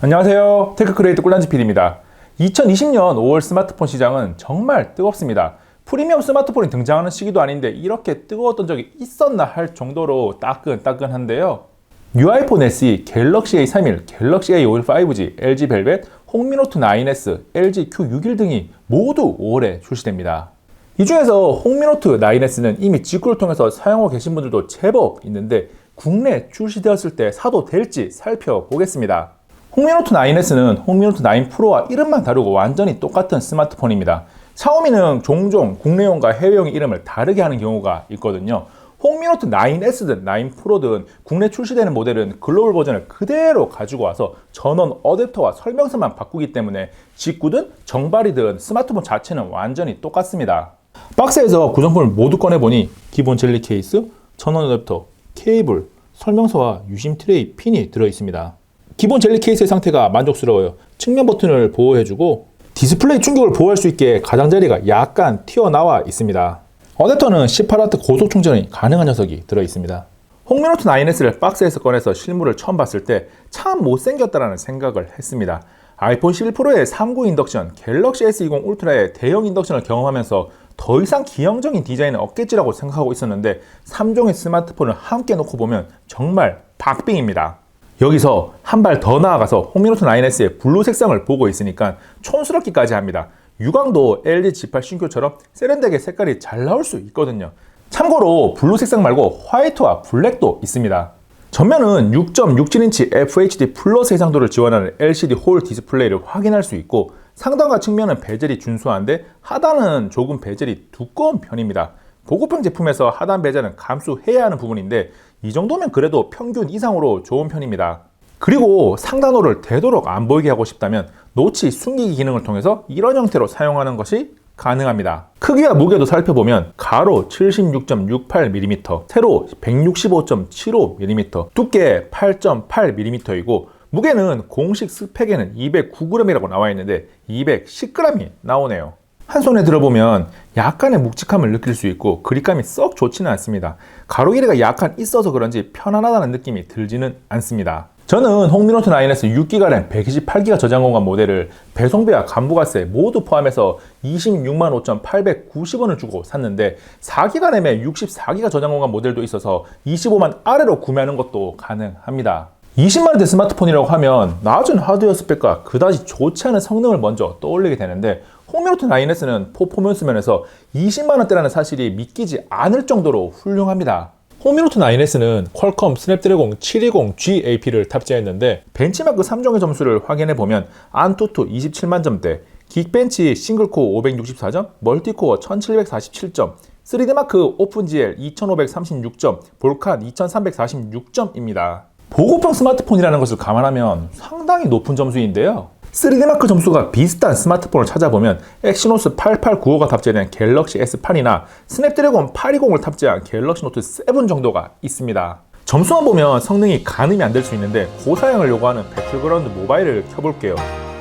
안녕하세요. 테크크리에이터 꿀단지 PD입니다. 2020년 5월 스마트폰 시장은 정말 뜨겁습니다. 프리미엄 스마트폰이 등장하는 시기도 아닌데 이렇게 뜨거웠던 적이 있었나 할 정도로 따끈따끈한데요. 뉴아이폰 SE, 갤럭시 A31, 갤럭시 A51 5G, LG 벨벳, 홍미노트 9S, LG Q61 등이 모두 5월에 출시됩니다. 이 중에서 홍미노트 9S는 이미 직구를 통해서 사용하고 계신 분들도 제법 있는데 국내 출시되었을 때 사도 될지 살펴보겠습니다. 홍미노트 9S는 홍미노트 9 프로와 이름만 다르고 완전히 똑같은 스마트폰입니다. 샤오미는 종종 국내용과 해외용 이름을 다르게 하는 경우가 있거든요. 홍미노트 9S든 9 프로든 국내 출시되는 모델은 글로벌 버전을 그대로 가지고 와서 전원 어댑터와 설명서만 바꾸기 때문에 직구든 정발이든 스마트폰 자체는 완전히 똑같습니다. 박스에서 구성품을 모두 꺼내보니 기본 젤리 케이스, 전원 어댑터, 케이블, 설명서와 유심 트레이 핀이 들어있습니다. 기본 젤리 케이스의 상태가 만족스러워요. 측면 버튼을 보호해주고 디스플레이 충격을 보호할 수 있게 가장자리가 약간 튀어나와 있습니다. 어댑터는 18W 고속 충전이 가능한 녀석이 들어있습니다. 홍미노트 9S를 박스에서 꺼내서 실물을 처음 봤을 때 참 못생겼다라는 생각을 했습니다. 아이폰 11 프로의 3구 인덕션, 갤럭시 S20 울트라의 대형 인덕션을 경험하면서 더 이상 기형적인 디자인은 없겠지라고 생각하고 있었는데 3종의 스마트폰을 함께 놓고 보면 정말 박빙입니다. 여기서 한 발 더 나아가서 홍미노트 9S의 블루 색상을 보고 있으니까 촌스럽기까지 합니다. 유광도 LG G8 신규처럼 세련되게 색깔이 잘 나올 수 있거든요. 참고로 블루 색상 말고 화이트와 블랙도 있습니다. 전면은 6.67인치 FHD 플러스 해상도를 지원하는 LCD 홀 디스플레이를 확인할 수 있고 상단과 측면은 베젤이 준수한데 하단은 조금 베젤이 두꺼운 편입니다. 보급형 제품에서 하단 베젤은 감수해야 하는 부분인데 이 정도면 그래도 평균 이상으로 좋은 편입니다. 그리고 상단호를 되도록 안 보이게 하고 싶다면 노치 숨기기 기능을 통해서 이런 형태로 사용하는 것이 가능합니다. 크기와 무게도 살펴보면 가로 76.68mm, 세로 165.75mm, 두께 8.8mm이고 무게는 공식 스펙에는 209g이라고 나와 있는데 210g이 나오네요. 한 손에 들어보면 약간의 묵직함을 느낄 수 있고 그립감이 썩 좋지는 않습니다. 가로 길이가 약간 있어서 그런지 편안하다는 느낌이 들지는 않습니다. 저는 홍미노트 9S 6GB 램 128GB 저장 공간 모델을 배송비와 간부가세 모두 포함해서 265,890원을 주고 샀는데 4GB 램에 64GB 저장 공간 모델도 있어서 25만 아래로 구매하는 것도 가능합니다. 20만원대 스마트폰이라고 하면 낮은 하드웨어 스펙과 그다지 좋지 않은 성능을 먼저 떠올리게 되는데 홍미노트 9S는 퍼포먼스 면에서 20만원대라는 사실이 믿기지 않을 정도로 훌륭합니다. 홍미노트 9S는 퀄컴 스냅드래곤 720G AP를 탑재했는데 벤치마크 3종의 점수를 확인해보면 안투투 27만 점대, 긱벤치 싱글코어 564점, 멀티코어 1747점, 3D마크 오픈GL 2536점, 볼칸 2346점입니다. 보급형 스마트폰이라는 것을 감안하면 상당히 높은 점수인데요. 3D마크 점수가 비슷한 스마트폰을 찾아보면 엑시노스 8895가 탑재된 갤럭시 S8이나 스냅드래곤 820을 탑재한 갤럭시 노트 7 정도가 있습니다. 점수만 보면 성능이 가늠이 안 될 수 있는데 고사양을 요구하는 배틀그라운드 모바일을 켜볼게요.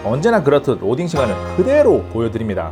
언제나 그렇듯 로딩 시간을 그대로 보여드립니다.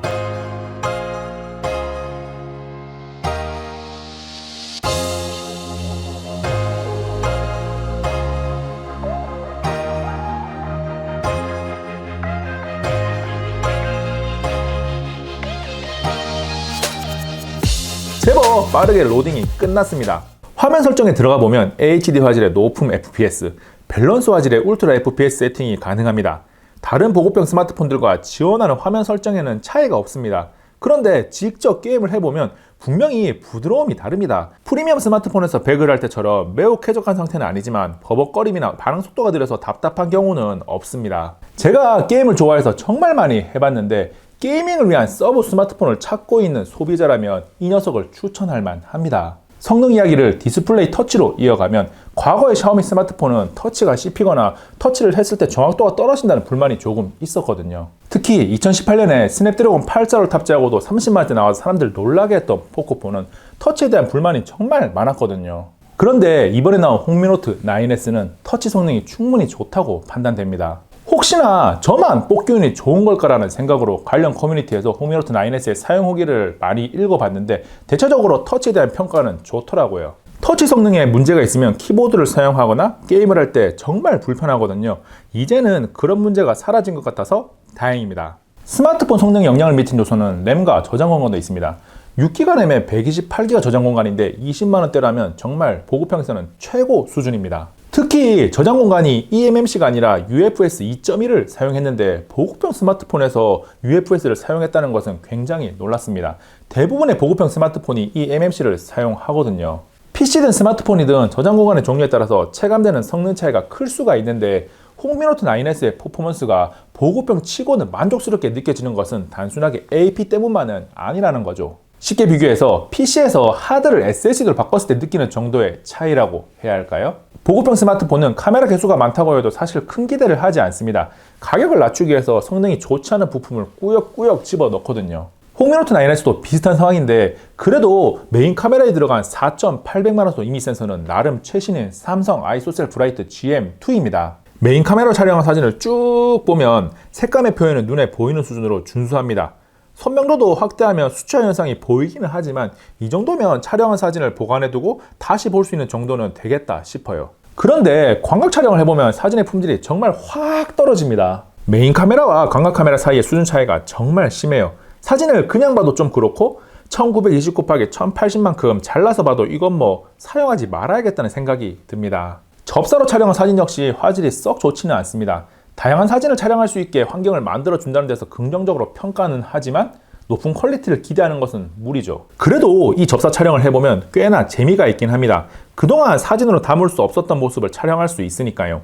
제법 빠르게 로딩이 끝났습니다. 화면 설정에 들어가 보면 HD 화질의 높음 FPS, 밸런스 화질의 울트라 FPS 세팅이 가능합니다. 다른 보급형 스마트폰들과 지원하는 화면 설정에는 차이가 없습니다. 그런데 직접 게임을 해보면 분명히 부드러움이 다릅니다. 프리미엄 스마트폰에서 배그를 할 때처럼 매우 쾌적한 상태는 아니지만 버벅거림이나 반응 속도가 느려서 답답한 경우는 없습니다. 제가 게임을 좋아해서 정말 많이 해봤는데 게이밍을 위한 서브 스마트폰을 찾고 있는 소비자라면 이 녀석을 추천할 만합니다. 성능 이야기를 디스플레이 터치로 이어가면 과거의 샤오미 스마트폰은 터치가 씹히거나 터치를 했을 때 정확도가 떨어진다는 불만이 조금 있었거든요. 특히 2018년에 스냅드래곤 845를 탑재하고도 30만원대 나와서 사람들 놀라게 했던 포코폰은 터치에 대한 불만이 정말 많았거든요. 그런데 이번에 나온 홍미노트 9S는 터치 성능이 충분히 좋다고 판단됩니다. 혹시나 저만 뽑기 운이 좋은 걸까라는 생각으로 관련 커뮤니티에서 홍미노트 9S의 사용 후기를 많이 읽어봤는데 대체적으로 터치에 대한 평가는 좋더라고요. 터치 성능에 문제가 있으면 키보드를 사용하거나 게임을 할 때 정말 불편하거든요. 이제는 그런 문제가 사라진 것 같아서 다행입니다. 스마트폰 성능에 영향을 미친 요소는 램과 저장 공간도 있습니다. 6기가 램에 128기가 저장 공간인데 20만원대라면 정말 보급형에서는 최고 수준입니다. 특히 저장 공간이 eMMC가 아니라 UFS 2.1을 사용했는데 보급형 스마트폰에서 UFS를 사용했다는 것은 굉장히 놀랐습니다. 대부분의 보급형 스마트폰이 eMMC를 사용하거든요. PC든 스마트폰이든 저장 공간의 종류에 따라서 체감되는 성능 차이가 클 수가 있는데 홍미노트 9S의 퍼포먼스가 보급형 치고는 만족스럽게 느껴지는 것은 단순하게 AP 때문만은 아니라는 거죠. 쉽게 비교해서 PC에서 하드를 SSD로 바꿨을 때 느끼는 정도의 차이라고 해야 할까요? 보급형 스마트폰은 카메라 개수가 많다고 해도 사실 큰 기대를 하지 않습니다. 가격을 낮추기 위해서 성능이 좋지 않은 부품을 꾸역꾸역 집어넣거든요. 홍미노트 9S도 비슷한 상황인데 그래도 메인 카메라에 들어간 4.800만화소 이미 센서는 나름 최신인 삼성 아이소셀 브라이트 GM2입니다. 메인 카메라로 촬영한 사진을 쭉 보면 색감의 표현은 눈에 보이는 수준으로 준수합니다. 선명도도 확대하면 수치화 현상이 보이기는 하지만 이 정도면 촬영한 사진을 보관해두고 다시 볼 수 있는 정도는 되겠다 싶어요. 그런데 광각 촬영을 해보면 사진의 품질이 정말 확 떨어집니다. 메인 카메라와 광각 카메라 사이의 수준 차이가 정말 심해요. 사진을 그냥 봐도 좀 그렇고 1920 곱하기 1080만큼 잘라서 봐도 이건 뭐 사용하지 말아야겠다는 생각이 듭니다. 접사로 촬영한 사진 역시 화질이 썩 좋지는 않습니다. 다양한 사진을 촬영할 수 있게 환경을 만들어 준다는 데서 긍정적으로 평가는 하지만 높은 퀄리티를 기대하는 것은 무리죠. 그래도 이 접사 촬영을 해보면 꽤나 재미가 있긴 합니다. 그동안 사진으로 담을 수 없었던 모습을 촬영할 수 있으니까요.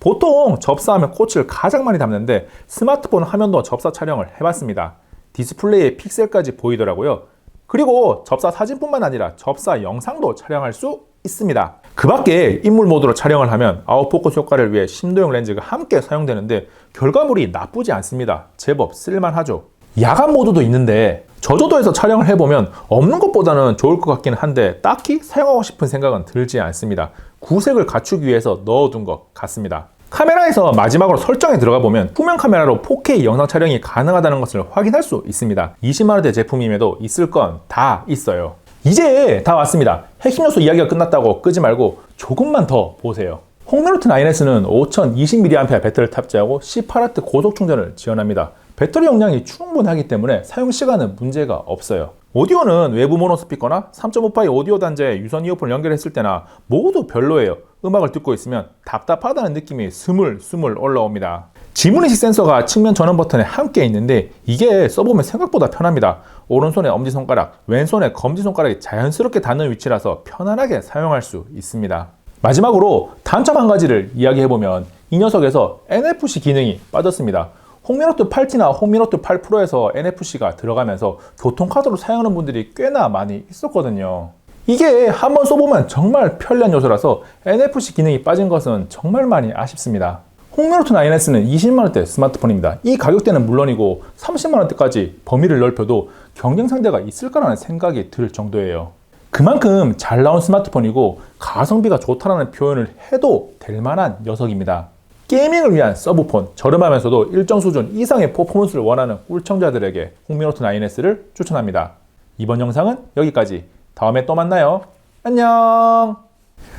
보통 접사하면 꽃을 가장 많이 담는데 스마트폰 화면도 접사 촬영을 해봤습니다. 디스플레이에 픽셀까지 보이더라고요. 그리고 접사 사진뿐만 아니라 접사 영상도 촬영할 수 있습니다. 그 밖에 인물 모드로 촬영을 하면 아웃포커스 효과를 위해 심도형 렌즈가 함께 사용되는데 결과물이 나쁘지 않습니다. 제법 쓸만하죠. 야간 모드도 있는데 저조도에서 촬영을 해보면 없는 것보다는 좋을 것 같긴 한데 딱히 사용하고 싶은 생각은 들지 않습니다. 구색을 갖추기 위해서 넣어둔 것 같습니다. 카메라에서 마지막으로 설정에 들어가 보면 후면 카메라로 4K 영상 촬영이 가능하다는 것을 확인할 수 있습니다. 20만원대 제품임에도 있을 건 다 있어요. 이제 다 왔습니다. 핵심 요소 이야기가 끝났다고 끄지 말고 조금만 더 보세요. 홍미노트 9S는 5020mAh 배터리를 탑재하고 18W 고속 충전을 지원합니다. 배터리 용량이 충분하기 때문에 사용 시간은 문제가 없어요. 오디오는 외부 모노 스피커나 3.5파이 오디오 단자에 유선 이어폰을 연결했을 때나 모두 별로예요. 음악을 듣고 있으면 답답하다는 느낌이 스물스물 올라옵니다. 지문인식 센서가 측면 전원 버튼에 함께 있는데 이게 써보면 생각보다 편합니다. 오른손에 엄지손가락, 왼손에 검지손가락이 자연스럽게 닿는 위치라서 편안하게 사용할 수 있습니다. 마지막으로 단점 한 가지를 이야기해보면 이 녀석에서 NFC 기능이 빠졌습니다. 홍미노트 8T나 홍미노트 8 프로에서 NFC가 들어가면서 교통카드로 사용하는 분들이 꽤나 많이 있었거든요. 이게 한번 써보면 정말 편리한 요소라서 NFC 기능이 빠진 것은 정말 많이 아쉽습니다. 홍미노트 9S는 20만원대 스마트폰입니다. 이 가격대는 물론이고 30만원대까지 범위를 넓혀도 경쟁 상대가 있을까라는 생각이 들 정도예요. 그만큼 잘 나온 스마트폰이고 가성비가 좋다라는 표현을 해도 될 만한 녀석입니다. 게이밍을 위한 서브폰, 저렴하면서도 일정 수준 이상의 퍼포먼스를 원하는 꿀청자들에게 홍미노트 9S를 추천합니다. 이번 영상은 여기까지. 다음에 또 만나요. 안녕.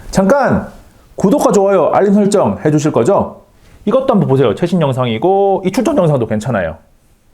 잠깐 구독과 좋아요, 알림 설정 해주실 거죠? 이것도 한번 보세요. 최신 영상이고 이 추천 영상도 괜찮아요.